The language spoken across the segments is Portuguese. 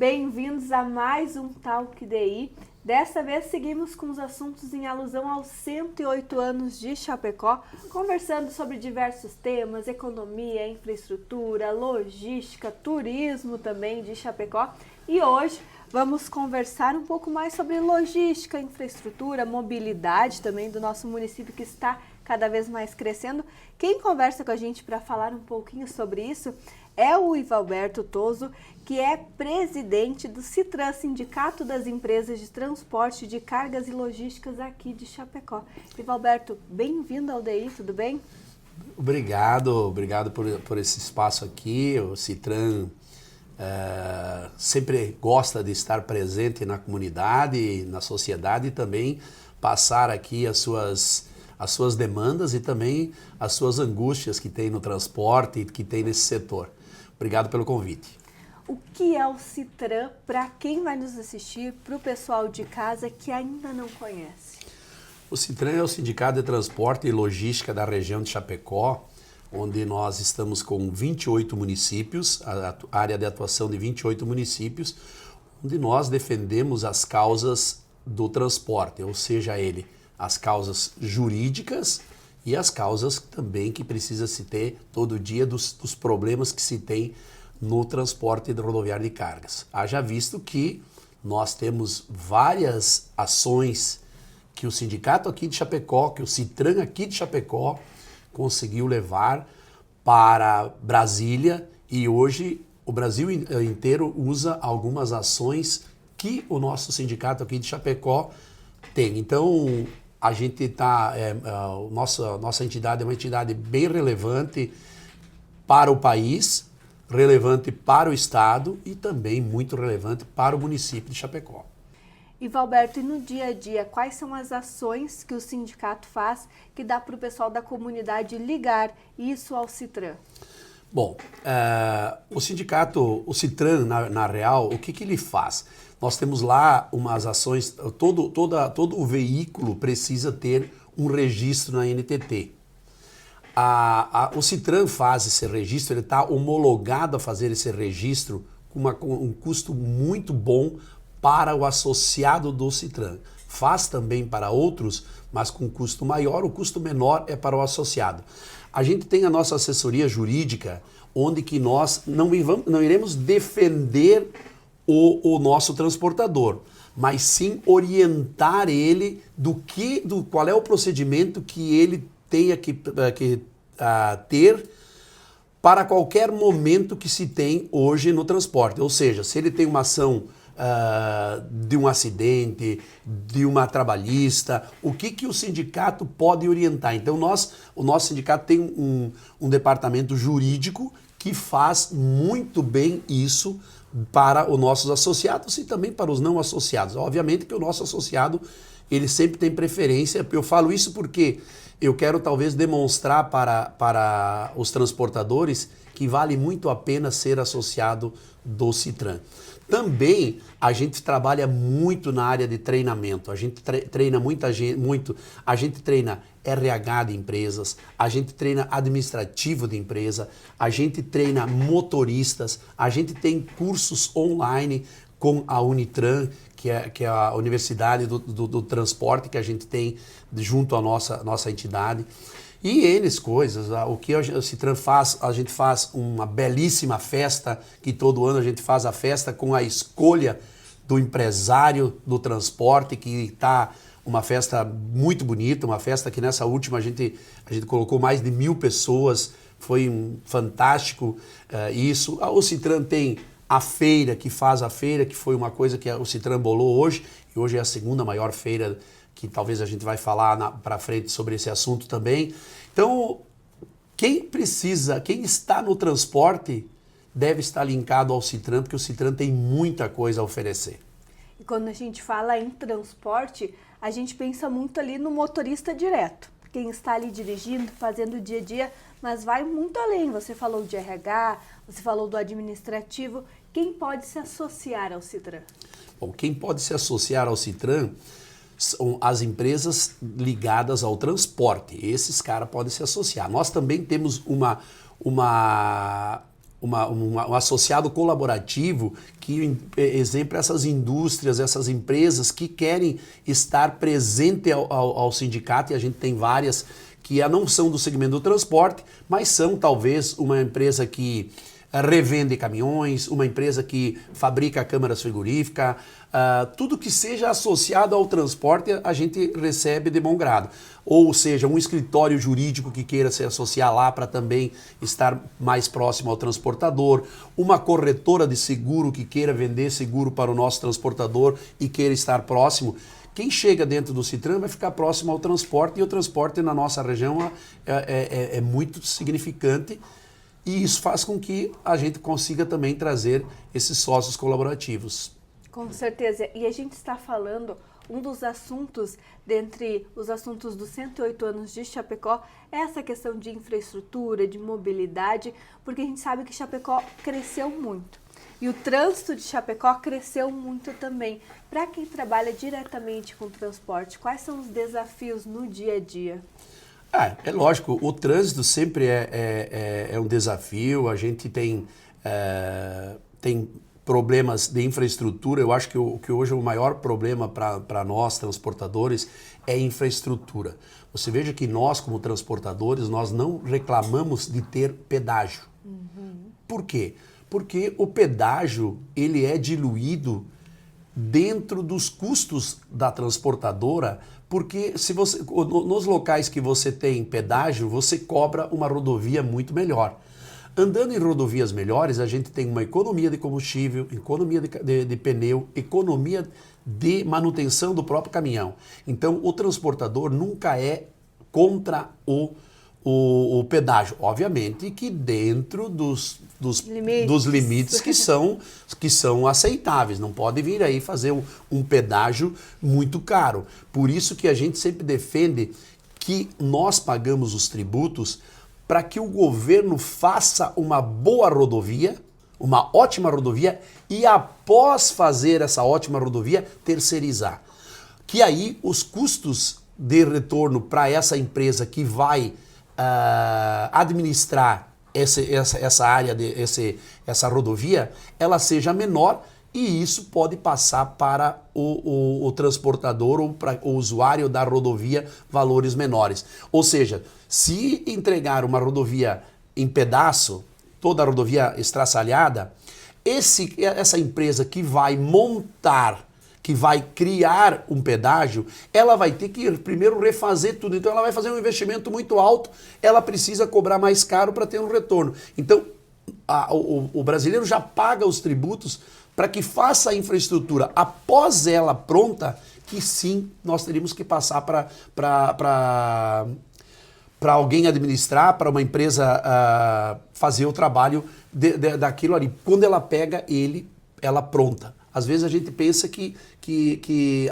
Bem-vindos a mais um Talk DI. Dessa vez seguimos com os assuntos em alusão aos 108 anos de Chapecó, conversando sobre diversos temas, economia, infraestrutura, logística, turismo também de Chapecó. E hoje vamos conversar um pouco mais sobre logística, infraestrutura, mobilidade também do nosso município que está cada vez mais crescendo. Quem conversa com a gente para falar um pouquinho sobre isso é o Ivalberto Toso, que é presidente do CITRAN, Sindicato das Empresas de Transporte de Cargas e Logísticas aqui de Chapecó. Ivalberto, bem-vindo ao DI, tudo bem? Obrigado por esse espaço aqui. O CITRAN sempre gosta de estar presente na comunidade, na sociedade e também passar aqui as suas demandas e também as suas angústias que tem no transporte e que tem nesse setor. Obrigado pelo convite. O que é o CITRAN para quem vai nos assistir, para o pessoal de casa que ainda não conhece? O CITRAN é o Sindicato de Transporte e Logística da região de Chapecó, onde nós estamos com 28 municípios, a área de atuação de 28 municípios, onde nós defendemos as causas do transporte, ou seja, as causas jurídicas e as causas também que precisa se ter todo dia dos problemas que se tem no transporte rodoviário de cargas. Haja visto que nós temos várias ações que o sindicato aqui de Chapecó, que o CITRAN aqui de Chapecó conseguiu levar para Brasília e hoje o Brasil inteiro usa algumas ações que o nosso sindicato aqui de Chapecó tem. Então, a gente nossa entidade é uma entidade bem relevante para o país, relevante para o estado e também muito relevante para o município de Chapecó. Ivalberto, e no dia a dia, quais são as ações que o sindicato faz que dá para o pessoal da comunidade ligar isso ao CITRAN? Bom, o CITRAN, na real, o que ele faz? Nós temos lá umas ações, todo o veículo precisa ter um registro na NTT. O CITRAN faz esse registro, ele está homologado a fazer esse registro com um custo muito bom para o associado do CITRAN. Faz também para outros, mas com custo maior, o custo menor é para o associado. A gente tem a nossa assessoria jurídica, onde que nós não iremos defender o nosso transportador, mas sim orientar ele qual é o procedimento que ele tenha que ter para qualquer momento que se tem hoje no transporte. Ou seja, se ele tem uma ação de um acidente, de uma trabalhista, o que o sindicato pode orientar? Então, o nosso sindicato tem um departamento jurídico que faz muito bem isso para os nossos associados e também para os não associados. Obviamente que o nosso associado, ele sempre tem preferência. Eu falo isso porque eu quero talvez demonstrar para os transportadores que vale muito a pena ser associado do CITRAN. Também a gente trabalha muito na área de treinamento, a gente treina muita gente, a gente treina RH de empresas, a gente treina administrativo de empresa, a gente treina motoristas, a gente tem cursos online com a Unitran, que é a Universidade do Transporte que a gente tem junto à nossa entidade. E N coisas, o que o CITRAN faz, a gente faz uma belíssima festa, que todo ano a gente faz a festa com a escolha do empresário do transporte, que está uma festa muito bonita, uma festa que nessa última a gente colocou mais de 1.000 pessoas, foi fantástico isso. O CITRAN tem a feira, que faz a feira, que foi uma coisa que o CITRAN bolou hoje, e hoje é a segunda maior feira, que talvez a gente vai falar para frente sobre esse assunto também. Então, quem está no transporte deve estar linkado ao CITRAN, porque o CITRAN tem muita coisa a oferecer. E quando a gente fala em transporte, a gente pensa muito ali no motorista direto. Quem está ali dirigindo, fazendo o dia a dia, mas vai muito além. Você falou de RH, você falou do administrativo. Quem pode se associar ao CITRAN? Bom, quem pode se associar ao CITRAN são as empresas ligadas ao transporte. Esses caras podem se associar. Nós também temos um associado colaborativo que exemplo essas indústrias, essas empresas que querem estar presente ao sindicato, e a gente tem várias que não são do segmento do transporte, mas são talvez uma empresa que revende caminhões, uma empresa que fabrica câmaras frigoríficas, tudo que seja associado ao transporte a gente recebe de bom grado. Ou seja, um escritório jurídico que queira se associar lá para também estar mais próximo ao transportador, uma corretora de seguro que queira vender seguro para o nosso transportador e queira estar próximo. Quem chega dentro do Citran vai ficar próximo ao transporte, e o transporte na nossa região é muito significante. E isso faz com que a gente consiga também trazer esses sócios colaborativos. Com certeza. E a gente está falando, um dos assuntos, dentre os assuntos dos 108 anos de Chapecó, é essa questão de infraestrutura, de mobilidade, porque a gente sabe que Chapecó cresceu muito. E o trânsito de Chapecó cresceu muito também. Para quem trabalha diretamente com transporte, quais são os desafios no dia a dia? É lógico, o trânsito sempre é um desafio, a gente tem problemas de infraestrutura. Eu acho que hoje o maior problema para nós, transportadores, é infraestrutura. Você veja que nós, como transportadores, nós não reclamamos de ter pedágio. Por quê? Porque o pedágio ele é diluído dentro dos custos da transportadora, porque nos locais que você tem pedágio, você cobra uma rodovia muito melhor. Andando em rodovias melhores, a gente tem uma economia de combustível, economia de pneu, economia de manutenção do próprio caminhão. Então, o transportador nunca é contra o pedágio. Obviamente que dentro dos limites que são aceitáveis. Não pode vir aí fazer um pedágio muito caro. Por isso que a gente sempre defende que nós pagamos os tributos para que o governo faça uma boa rodovia, uma ótima rodovia, e após fazer essa ótima rodovia, terceirizar. Que aí os custos de retorno para essa empresa que vai administrar essa área, essa rodovia, ela seja menor, e isso pode passar para o transportador ou para o usuário da rodovia valores menores. Ou seja, se entregar uma rodovia em pedaço, toda a rodovia estraçalhada, essa empresa que vai montar, que vai criar um pedágio, ela vai ter que primeiro refazer tudo. Então ela vai fazer um investimento muito alto, ela precisa cobrar mais caro para ter um retorno. Então o brasileiro já paga os tributos para que faça a infraestrutura após ela pronta, que sim, nós teríamos que passar para alguém administrar, para uma empresa fazer o trabalho daquilo ali. Quando ela pega ela pronta. Às vezes a gente pensa que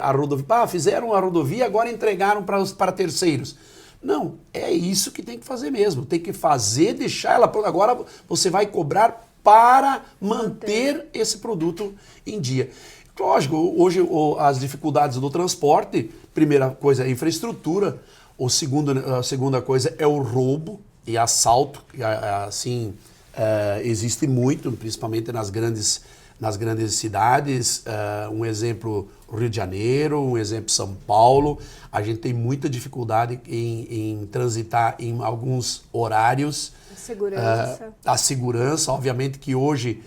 a rodovia... fizeram a rodovia, agora entregaram para terceiros. Não, é isso que tem que fazer mesmo. Tem que fazer, deixar ela pronta. Agora você vai cobrar para manter esse produto em dia. Lógico, hoje as dificuldades do transporte, primeira coisa é a infraestrutura, a segunda coisa é o roubo e assalto, assim, existe muito, principalmente nas grandes cidades. Um exemplo, Rio de Janeiro, um exemplo, São Paulo. A gente tem muita dificuldade em transitar em alguns horários. A segurança, obviamente que hoje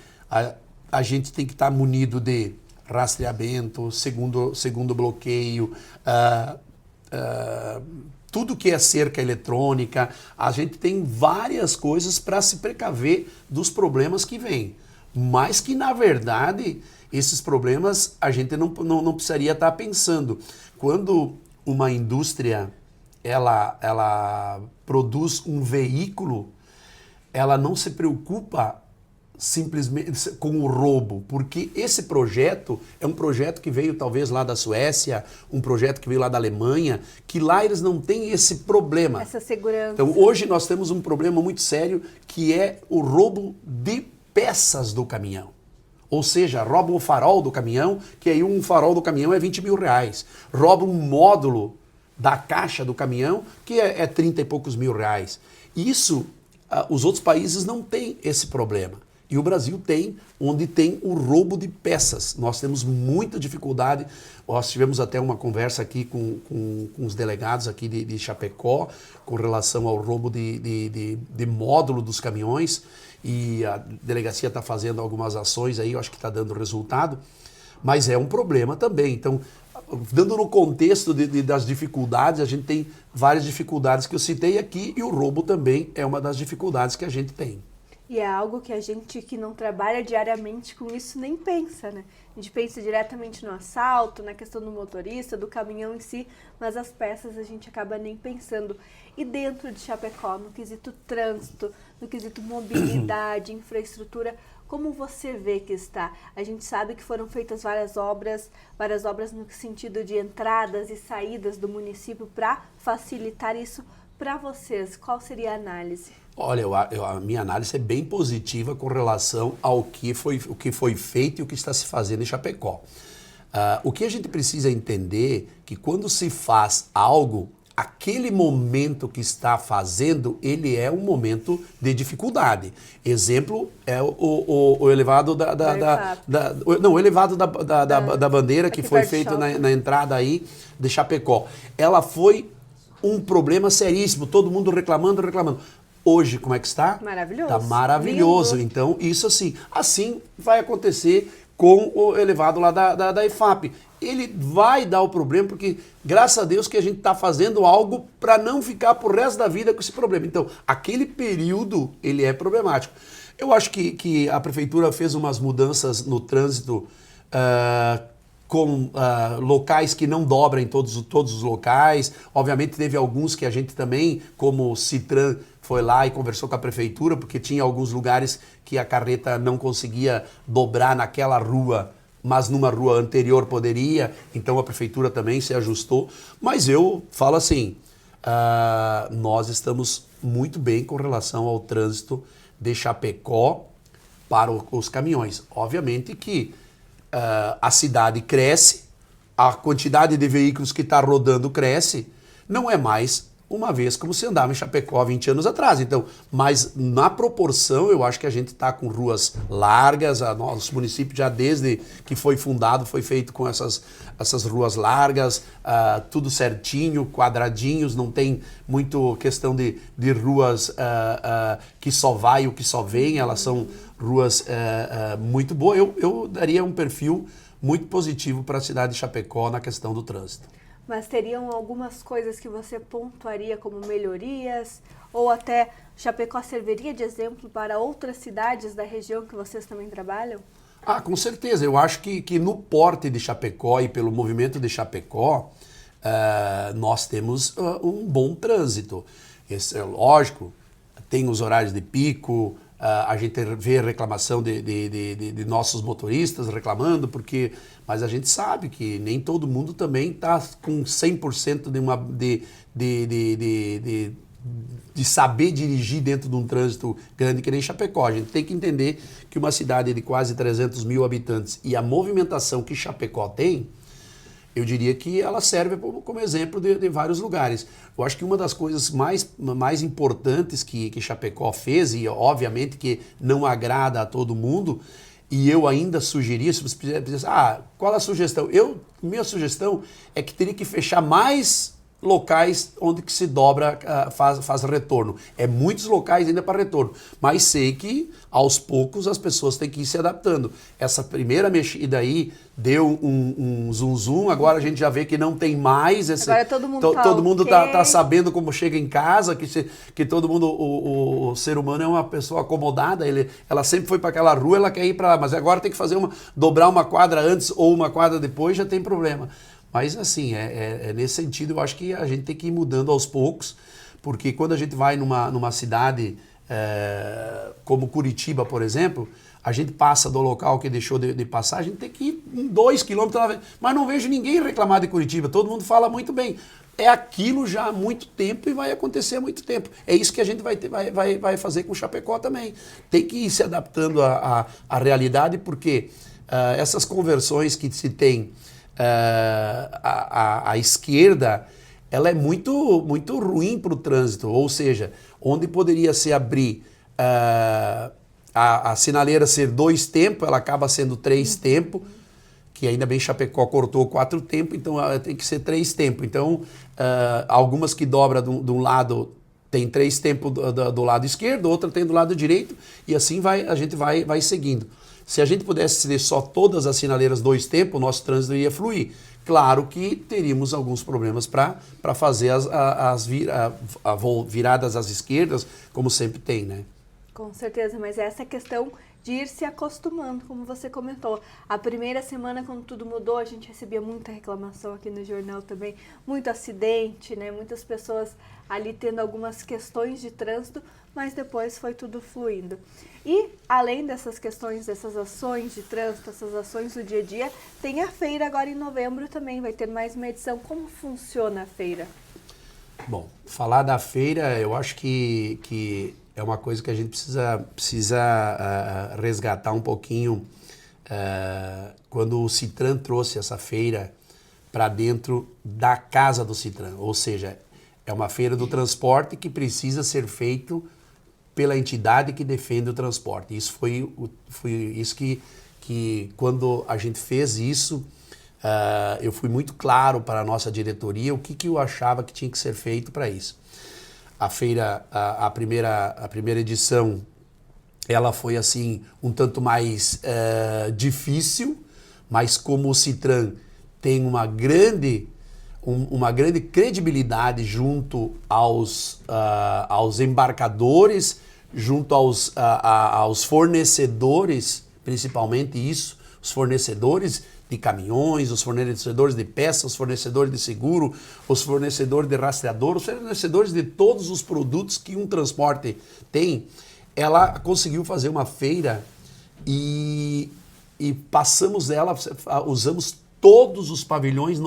a gente tem que estar munido de rastreamento, segundo bloqueio, tudo que é cerca eletrônica. A gente tem várias coisas para se precaver dos problemas que vêm. Mas que, na verdade, esses problemas a gente não precisaria estar pensando. Quando uma indústria ela produz um veículo, ela não se preocupa simplesmente com o roubo, porque esse projeto é um projeto que veio talvez lá da Suécia, um projeto que veio lá da Alemanha, que lá eles não têm esse problema. Essa segurança. Então hoje nós temos um problema muito sério, que é o roubo de peças do caminhão. Ou seja, roubam o farol do caminhão, que aí um farol do caminhão é 20 mil reais. Roubam um módulo da caixa do caminhão, que é 30 e poucos mil reais. Isso, os outros países não têm esse problema. E o Brasil tem, onde tem o roubo de peças. Nós temos muita dificuldade. Nós tivemos até uma conversa aqui com os delegados aqui de Chapecó com relação ao roubo de módulo dos caminhões. E a delegacia está fazendo algumas ações aí, eu acho que está dando resultado. Mas é um problema também. Então, dando no contexto das dificuldades, a gente tem várias dificuldades que eu citei aqui e o roubo também é uma das dificuldades que a gente tem. E é algo que a gente que não trabalha diariamente com isso nem pensa, né? A gente pensa diretamente no assalto, na questão do motorista, do caminhão em si, mas as peças a gente acaba nem pensando. E dentro de Chapecó, no quesito trânsito, no quesito mobilidade, infraestrutura, como você vê que está? A gente sabe que foram feitas várias obras no sentido de entradas e saídas do município para facilitar isso. Para vocês, qual seria a análise? Olha, a minha análise é bem positiva com relação ao que foi feito e o que está se fazendo em Chapecó. O que a gente precisa entender é que quando se faz algo, aquele momento que está fazendo, ele é um momento de dificuldade. Exemplo é o elevado o elevado da bandeira que foi feito na entrada aí de Chapecó. Ela foi um problema seríssimo, todo mundo reclamando. Hoje, como é que está? Maravilhoso. Está maravilhoso. Lindo. Então, isso assim vai acontecer com o elevado lá da EFAP. Ele vai dar o problema porque, graças a Deus, que a gente está fazendo algo para não ficar pro resto da vida com esse problema. Então, aquele período, ele é problemático. Eu acho que a prefeitura fez umas mudanças no trânsito com locais que não dobram em todos os locais. Obviamente teve alguns que a gente também, como o Citran, foi lá e conversou com a prefeitura, porque tinha alguns lugares que a carreta não conseguia dobrar naquela rua, mas numa rua anterior poderia, então a prefeitura também se ajustou. Mas eu falo assim, nós estamos muito bem com relação ao trânsito de Chapecó para os caminhões. Obviamente que a cidade cresce, a quantidade de veículos que está rodando cresce, não é mais uma vez como se andava em Chapecó 20 anos atrás. Então, mas na proporção, eu acho que a gente está com ruas largas, nosso município já desde que foi fundado foi feito com essas ruas largas, tudo certinho, quadradinhos, não tem muito questão de ruas que só vai o que só vem, elas são ruas muito boas. Eu daria um perfil muito positivo para a cidade de Chapecó na questão do trânsito. Mas teriam algumas coisas que você pontuaria como melhorias? Ou até Chapecó serviria de exemplo para outras cidades da região que vocês também trabalham? Com certeza. Eu acho que no porte de Chapecó e pelo movimento de Chapecó, nós temos um bom trânsito. Esse, lógico, tem os horários de pico, a gente vê reclamação de nossos motoristas reclamando, mas a gente sabe que nem todo mundo também está com 100% de saber dirigir dentro de um trânsito grande que nem Chapecó. A gente tem que entender que uma cidade de quase 300 mil habitantes e a movimentação que Chapecó tem, eu diria que ela serve como exemplo de vários lugares. Eu acho que uma das coisas mais importantes que Chapecó fez, e obviamente que não agrada a todo mundo, e eu ainda sugeria, se você pudesse, qual a sugestão? Minha sugestão é que teria que fechar mais locais onde que se dobra, faz retorno. É muitos locais ainda para retorno, mas sei que aos poucos as pessoas têm que ir se adaptando. Essa primeira mexida aí deu um zum, agora a gente já vê que não tem mais. Agora todo mundo tá sabendo como chega em casa, que todo mundo, o ser humano é uma pessoa acomodada, ela sempre foi para aquela rua, ela quer ir para lá, mas agora tem que dobrar uma quadra antes ou uma quadra depois, já tem problema. Mas assim, nesse sentido eu acho que a gente tem que ir mudando aos poucos, porque quando a gente vai numa cidade como Curitiba, por exemplo, a gente passa do local que deixou de passar, a gente tem que ir em 2 quilômetros, mas não vejo ninguém reclamar de Curitiba, todo mundo fala muito bem. É aquilo já há muito tempo e vai acontecer há muito tempo. É isso que a gente vai fazer com Chapecó também. Tem que ir se adaptando à realidade, porque essas conversões que se tem a esquerda, ela é muito, muito ruim para o trânsito, ou seja, onde poderia se abrir a sinaleira ser 2 tempos, ela acaba sendo 3 tempos, que ainda bem Chapecó cortou 4 tempos, então ela tem que ser 3 tempos. Então, algumas que dobra de um lado tem 3 tempos do lado esquerdo, outra tem do lado direito, e assim a gente vai seguindo. Se a gente pudesse ter só todas as sinaleiras 2 tempos, o nosso trânsito ia fluir. Claro que teríamos alguns problemas para fazer as viradas às esquerdas, como sempre tem, né? Com certeza, mas essa questão de ir se acostumando, como você comentou. A primeira semana, quando tudo mudou, a gente recebia muita reclamação aqui no jornal também, muito acidente, né? Muitas pessoas ali tendo algumas questões de trânsito, mas depois foi tudo fluindo. E, além dessas questões, dessas ações de trânsito, essas ações do dia a dia, tem a feira agora em novembro também, vai ter mais uma edição. Como funciona a feira? Bom, falar da feira, eu acho que é uma coisa que a gente precisa resgatar um pouquinho quando o Citran trouxe essa feira para dentro da casa do Citran. Ou seja, é uma feira do transporte que precisa ser feito pela entidade que defende o transporte. Isso foi isso que quando a gente fez isso, eu fui muito claro para a nossa diretoria o que eu achava que tinha que ser feito para isso. A feira, a primeira edição, ela foi assim um tanto mais difícil, mas como o Citran tem uma grande credibilidade junto aos embarcadores, junto aos fornecedores, principalmente isso, os fornecedores de caminhões, os fornecedores de peças, os fornecedores de seguro, os fornecedores de rastreador, os fornecedores de todos os produtos que um transporte tem. Ela conseguiu fazer uma feira e passamos ela, usamos todos os pavilhões.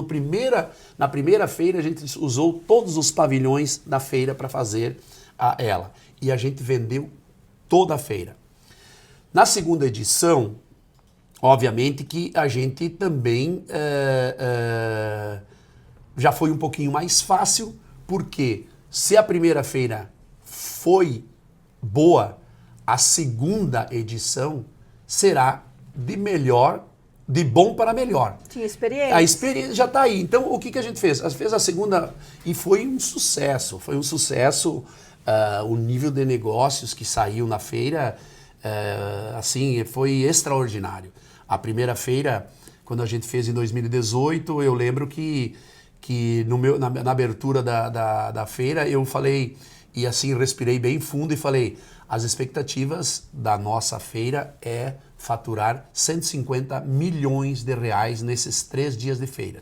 Na primeira feira a gente usou todos os pavilhões da feira para fazer ela. E a gente vendeu toda a feira. Na segunda edição, obviamente que a gente também já foi um pouquinho mais fácil, porque se a primeira feira foi boa, a segunda edição será de bom para melhor. Tinha experiência. A experiência já está aí. Então, o que a gente fez? Fez a segunda e foi um sucesso. Foi um sucesso. O nível de negócios que saiu na feira, assim, foi extraordinário. A primeira feira, quando a gente fez em 2018, eu lembro que na abertura da feira, eu falei, e assim, respirei bem fundo e falei, as expectativas da nossa feira é faturar 150 milhões de reais nesses 3 dias de feira.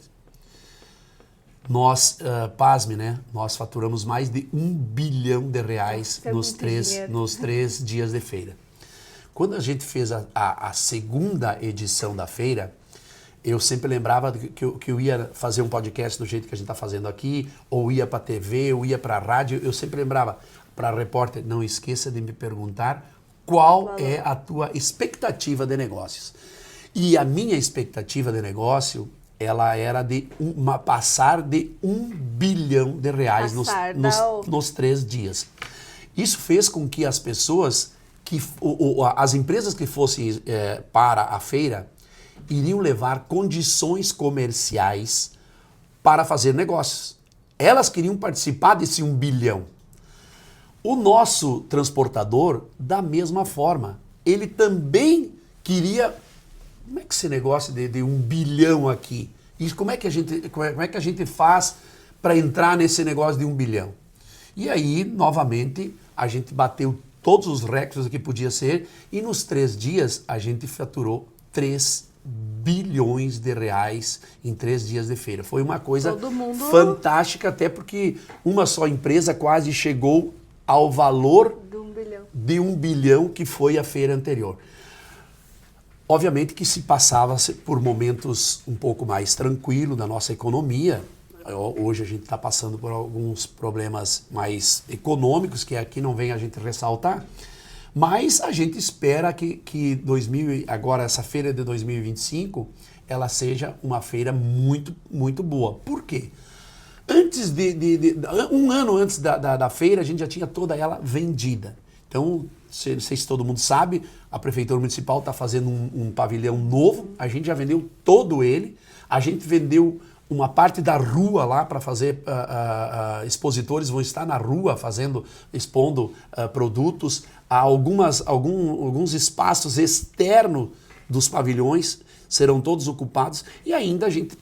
Nós, pasme, né? Nós faturamos mais de 1 bilhão de reais nos 3 dias de feira. Quando a gente fez a segunda edição da feira, eu sempre lembrava que eu ia fazer um podcast do jeito que a gente está fazendo aqui, ou ia para a TV, ou ia para a rádio. Eu sempre lembrava para a repórter, não esqueça de me perguntar qual é a tua expectativa de negócios. E a minha expectativa de negócio, ela era de passar de 1 bilhão de reais nos 3 dias. Isso fez com que as pessoas, as empresas que fossem para a feira, iriam levar condições comerciais para fazer negócios. Elas queriam participar desse 1 bilhão. O nosso transportador, da mesma forma, ele também queria... Como é que esse negócio de 1 bilhão aqui? E como é que a gente faz para entrar nesse negócio de 1 bilhão? E aí, novamente, a gente bateu todos os recordes que podia ser e nos 3 dias a gente faturou 3 bilhões de reais em 3 dias de feira. Foi uma coisa fantástica, até porque uma só empresa quase chegou ao valor de 1 bilhão que foi a feira anterior. Obviamente que se passava por momentos um pouco mais tranquilos da nossa economia. Hoje a gente está passando por alguns problemas mais econômicos, que aqui não vem a gente ressaltar, mas a gente espera que agora essa feira de 2025, ela seja uma feira muito, muito boa. Por quê? Um ano antes da feira, a gente já tinha toda ela vendida. Então, não sei se todo mundo sabe, a Prefeitura Municipal está fazendo um pavilhão novo, a gente já vendeu todo ele, a gente vendeu uma parte da rua lá para fazer, expositores vão estar na rua expondo produtos, alguns espaços externos dos pavilhões serão todos ocupados e ainda a gente,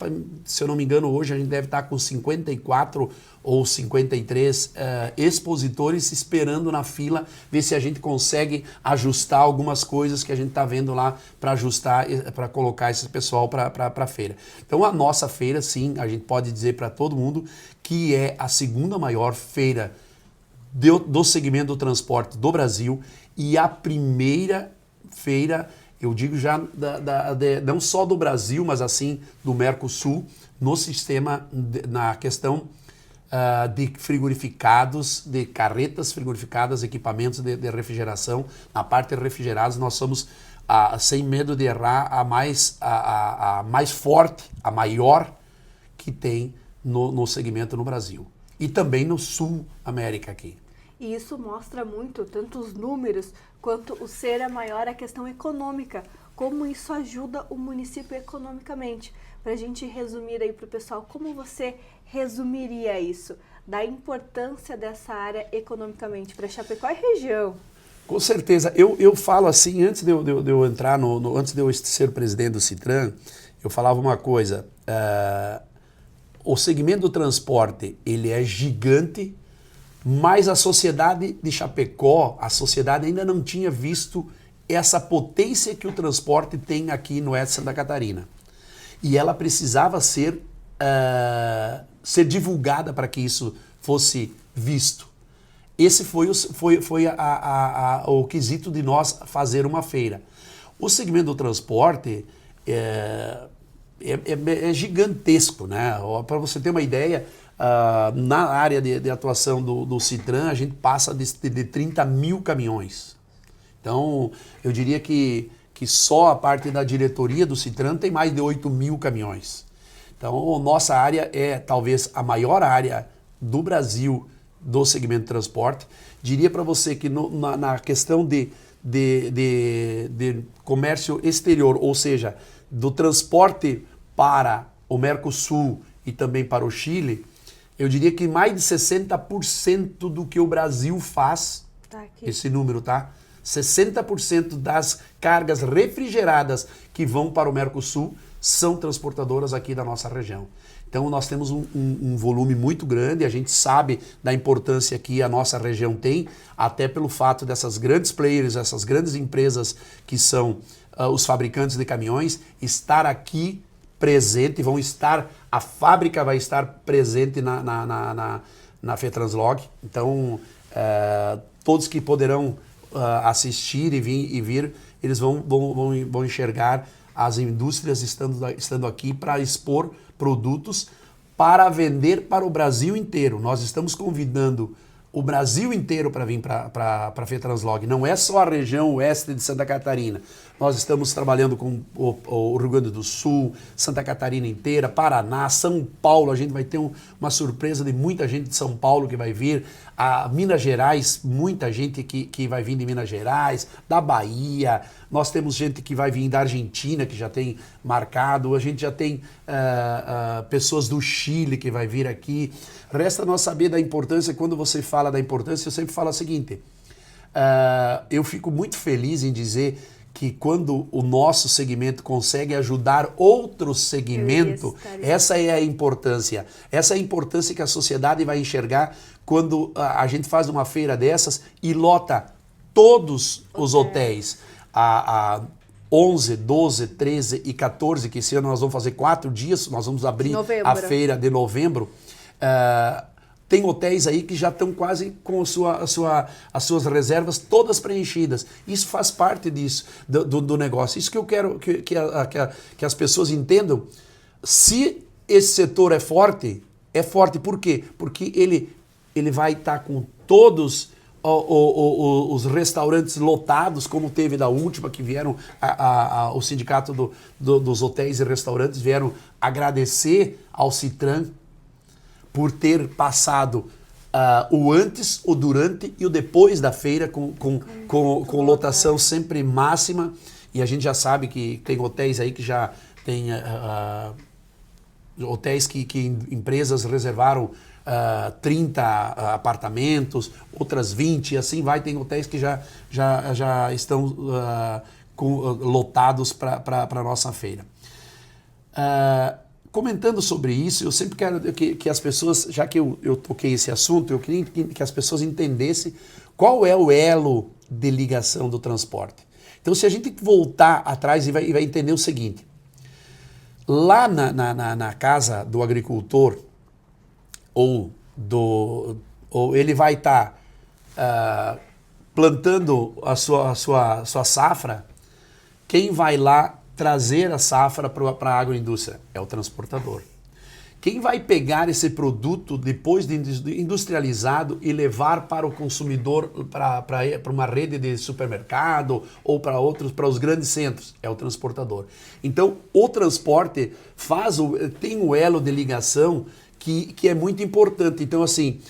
se eu não me engano, hoje a gente deve estar com 54 ou 53 expositores esperando na fila, ver se a gente consegue ajustar algumas coisas que a gente está vendo lá para ajustar, para colocar esse pessoal para a feira. Então a nossa feira, sim, a gente pode dizer para todo mundo que é a segunda maior feira do segmento do transporte do Brasil e a primeira feira, eu digo já não só do Brasil, mas assim do Mercosul, no sistema, na questão de frigorificados, de carretas frigorificadas, equipamentos de refrigeração. Na parte de refrigerados, nós somos, sem medo de errar, a mais forte, a maior que tem no segmento no Brasil. E também no Sul América aqui. E isso mostra muito, tanto os números, quanto o ser a maior, a questão econômica, como isso ajuda o município economicamente. Para a gente resumir aí para o pessoal, como você resumiria isso, da importância dessa área economicamente para Chapecó e região? Com certeza. Eu falo assim, antes de eu entrar, antes de eu ser presidente do Citran, eu falava uma coisa, o segmento do transporte, ele é gigante, mas a sociedade de Chapecó, a sociedade ainda não tinha visto essa potência que o transporte tem aqui no oeste de Santa Catarina. E ela precisava ser divulgada para que isso fosse visto. Esse foi o quesito de nós fazer uma feira. O segmento do transporte é gigantesco, né? Para você ter uma ideia, na área de atuação do Citran, a gente passa de 30 mil caminhões. Então, eu diria que só a parte da diretoria do Citran tem mais de 8 mil caminhões. Então, nossa área é talvez a maior área do Brasil do segmento de transporte. Diria para você que na questão de comércio exterior, ou seja, do transporte para o Mercosul e também para o Chile, eu diria que mais de 60% do que o Brasil faz, esse número, tá? 60% das cargas refrigeradas que vão para o Mercosul são transportadoras aqui da nossa região. Então nós temos um volume muito grande, a gente sabe da importância que a nossa região tem, até pelo fato dessas grandes players, essas grandes empresas que são os fabricantes de caminhões, estar aqui presente, a fábrica vai estar presente na FETranslog. Então todos que poderão assistir e vir, eles vão enxergar as indústrias estando aqui para expor produtos para vender para o Brasil inteiro. Nós estamos convidando o Brasil inteiro para vir para a FETranslog. Não é só a região oeste de Santa Catarina. Nós estamos trabalhando com o Rio Grande do Sul, Santa Catarina inteira, Paraná, São Paulo. A gente vai ter uma surpresa de muita gente de São Paulo que vai vir. A Minas Gerais, muita gente que vai vir de Minas Gerais, da Bahia. Nós temos gente que vai vir da Argentina, que já tem marcado. A gente já tem pessoas do Chile que vai vir aqui. Resta nós saber da importância. Quando você fala da importância, eu sempre falo o seguinte. Eu fico muito feliz em dizer que quando o nosso segmento consegue ajudar outro segmento, essa é a importância. Essa é a importância que a sociedade vai enxergar quando a gente faz uma feira dessas e lota todos os hotéis. A 11, 12, 13 e 14, que esse ano nós vamos fazer 4 dias, nós vamos abrir a feira de novembro. Tem hotéis aí que já estão quase com as suas reservas todas preenchidas. Isso faz parte disso, do negócio. Isso que eu quero que as pessoas entendam. Se esse setor é forte por quê? Porque ele vai estar com todos os restaurantes lotados, como teve da última, que vieram, o sindicato dos hotéis e restaurantes vieram agradecer ao Citran por ter passado o antes, o durante e o depois da feira com lotação sempre máxima. E a gente já sabe que tem hotéis aí que já tem hotéis que empresas reservaram 30 apartamentos, outras 20, e assim vai. Tem hotéis que já estão lotados para a nossa feira. Comentando sobre isso, eu sempre quero que as pessoas, já que eu toquei esse assunto, eu queria que as pessoas entendessem qual é o elo de ligação do transporte. Então, se a gente voltar atrás e vai entender o seguinte, lá na casa do agricultor, ou ele vai estar plantando a sua safra, quem vai lá trazer a safra para a agroindústria? É o transportador. Quem vai pegar esse produto depois de industrializado e levar para o consumidor, para uma rede de supermercado ou para os grandes centros? É o transportador. Então, o transporte tem um elo de ligação que é muito importante. Então, assim,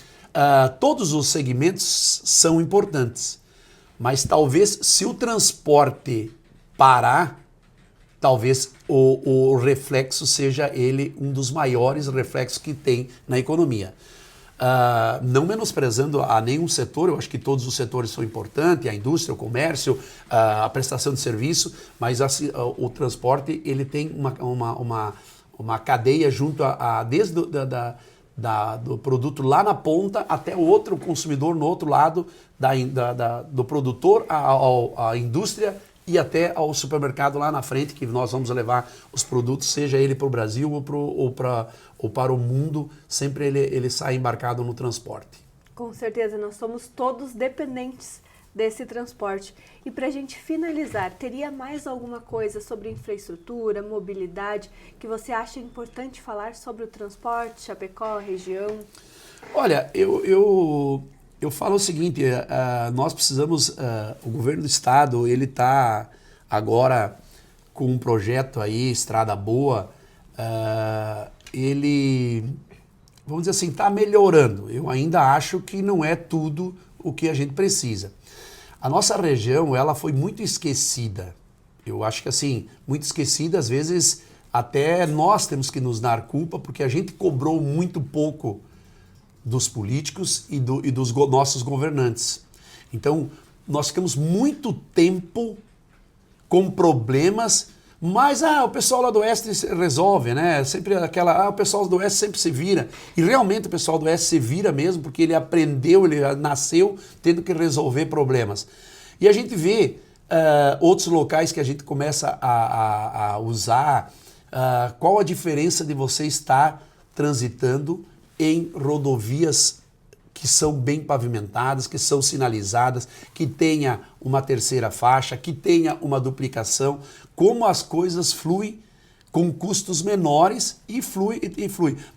todos os segmentos são importantes, mas talvez se o transporte parar, talvez o reflexo seja ele um dos maiores reflexos que tem na economia. Não menosprezando a nenhum setor, eu acho que todos os setores são importantes, a indústria, o comércio, a prestação de serviço, mas o transporte ele tem uma cadeia junto desde do produto lá na ponta até o outro consumidor no outro lado, do produtor à indústria e até ao supermercado lá na frente, que nós vamos levar os produtos, seja ele para o Brasil ou para o mundo, sempre ele sai embarcado no transporte. Com certeza, nós somos todos dependentes desse transporte. E para a gente finalizar, teria mais alguma coisa sobre infraestrutura, mobilidade, que você acha importante falar sobre o transporte, Chapecó, região? Olha, eu falo o seguinte, nós precisamos, o governo do estado, ele está agora com um projeto aí, Estrada Boa, ele, vamos dizer assim, está melhorando. Eu ainda acho que não é tudo o que a gente precisa. A nossa região, ela foi muito esquecida. Eu acho que assim, muito esquecida, às vezes até nós temos que nos dar culpa, porque a gente cobrou muito pouco dos políticos e dos nossos governantes. Então, nós ficamos muito tempo com problemas, mas o pessoal lá do Oeste resolve, né? Sempre o pessoal do Oeste sempre se vira. E realmente o pessoal do Oeste se vira mesmo, porque ele aprendeu, ele nasceu tendo que resolver problemas. E a gente vê outros locais que a gente começa a usar, qual a diferença de você estar transitando em rodovias que são bem pavimentadas, que são sinalizadas, que tenha uma terceira faixa, que tenha uma duplicação, como as coisas fluem com custos menores e flui.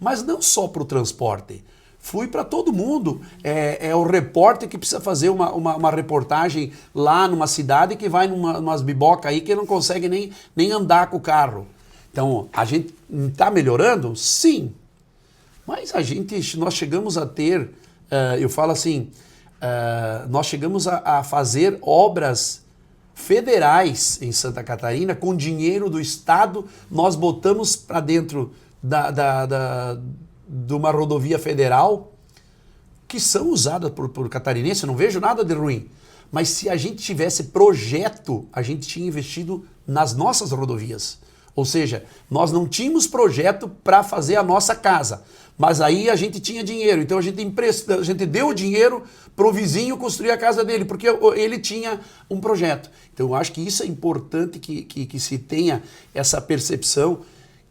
Mas não só para o transporte, flui para todo mundo. É o repórter que precisa fazer uma reportagem lá numa cidade que vai numas bibocas aí que não consegue nem andar com o carro. Então, a gente está melhorando? Sim. Mas nós chegamos a ter, eu falo assim, nós chegamos a fazer obras federais em Santa Catarina com dinheiro do Estado, nós botamos para dentro de uma rodovia federal que são usadas por catarinenses, eu não vejo nada de ruim. Mas se a gente tivesse projeto, a gente tinha investido nas nossas rodovias. Ou seja, nós não tínhamos projeto para fazer a nossa casa, mas aí a gente tinha dinheiro, então a gente deu o dinheiro para o vizinho construir a casa dele, porque ele tinha um projeto. Então eu acho que isso é importante que se tenha essa percepção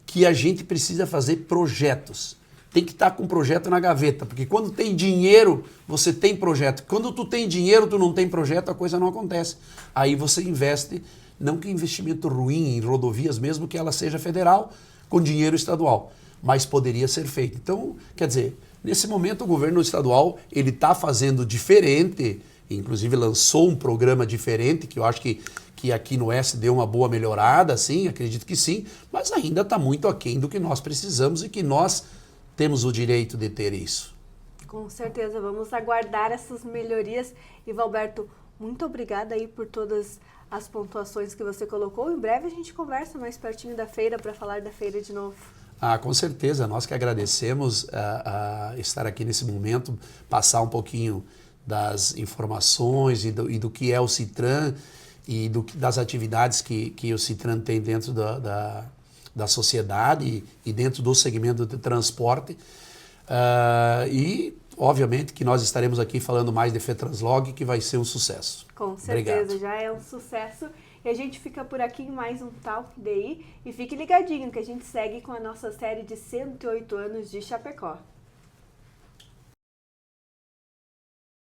que a gente precisa fazer projetos. Tem que estar com um projeto na gaveta, porque quando tem dinheiro, você tem projeto. Quando tu tem dinheiro, tu não tem projeto, a coisa não acontece. Aí você investe. Não que investimento ruim em rodovias, mesmo que ela seja federal, com dinheiro estadual, mas poderia ser feito. Então, quer dizer, nesse momento o governo estadual ele está fazendo diferente, inclusive lançou um programa diferente, que eu acho que aqui no Oeste deu uma boa melhorada, sim, acredito que sim, mas ainda está muito aquém do que nós precisamos e que nós temos o direito de ter isso. Com certeza, vamos aguardar essas melhorias. E Valberto, muito obrigada aí por todas as pontuações que você colocou. Em breve a gente conversa mais pertinho da feira para falar da feira de novo. Com certeza, nós que agradecemos a estar aqui nesse momento, passar um pouquinho das informações e do que é o Citran e das atividades que o Citran tem dentro da sociedade e dentro do segmento de transporte. E, obviamente, que nós estaremos aqui falando mais de FETranslog, que vai ser um sucesso. Com certeza, Obrigado. já é um sucesso. E a gente fica por aqui em mais um Talk DI. E fique ligadinho que a gente segue com a nossa série de 108 anos de Chapecó.